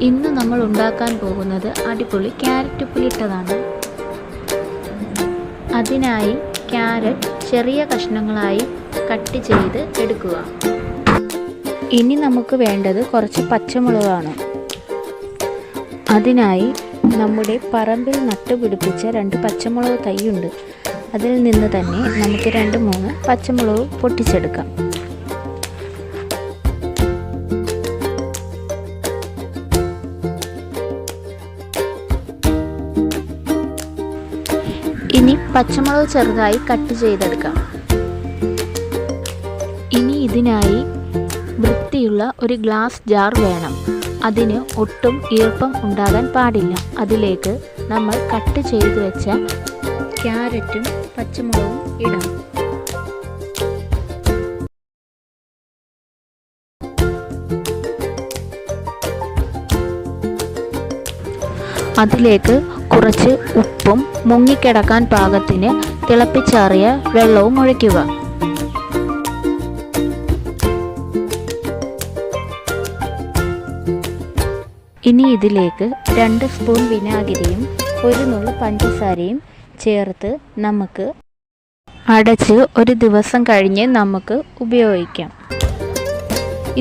ഇന്ന് നമ്മൾ ഉണ്ടാക്കാൻ പോകുന്നത് അടിപൊളി ക്യാരറ്റ് ഉപ്പിലിട്ടതാണ്. അതിനായി ക്യാരറ്റ് ചെറിയ കഷ്ണങ്ങളായി കട്ട് ചെയ്ത് എടുക്കുക. ഇനി നമുക്ക് വേണ്ടത് കുറച്ച് പച്ചമുളകാണ്. അതിനായി നമ്മുടെ പറമ്പിൽ നട്ടുപിടിപ്പിച്ച 2 പച്ചമുളക് തൈയുണ്ട്. അതിൽ നിന്ന് തന്നെ നമുക്ക് 2-3 പച്ചമുളക് പൊട്ടിച്ചെടുക്കാം. ഇനി പച്ചമുളക് ചെറുതായി കട്ട് ചെയ്തെടുക്കാം. ഇനി ഇതിനായി വൃത്തിയുള്ള ഒരു ഗ്ലാസ് ജാർ വേണം. അതിന് ഒട്ടും ഈർപ്പം ഉണ്ടാകാൻ പാടില്ല. അതിലേക്ക് നമ്മൾ കട്ട് ചെയ്ത് വെച്ച ക്യാരറ്റും പച്ചമുളകും ഇടാം. അതിലേക്ക് കുറച്ച് ഉപ്പും മുങ്ങിക്കിടക്കാൻ പാകത്തിന് തിളപ്പിച്ചാറിയ വെള്ളവും ഒഴിക്കുക. ഇനി ഇതിലേക്ക് 2 സ്പൂൺ വിനാഗിരിയും 1 നുള്ള് പഞ്ചസാരയും ചേർത്ത് നമുക്ക് അടച്ച് ഒരു ദിവസം കഴിഞ്ഞ് നമുക്ക് ഉപയോഗിക്കാം.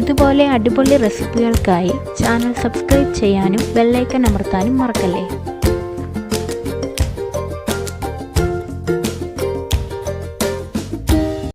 ഇതുപോലെ അടിപൊളി റെസിപ്പികൾക്കായി ചാനൽ സബ്സ്ക്രൈബ് ചെയ്യാനും ബെൽ ഐക്കൺ അമർത്താനും മറക്കല്ലേ.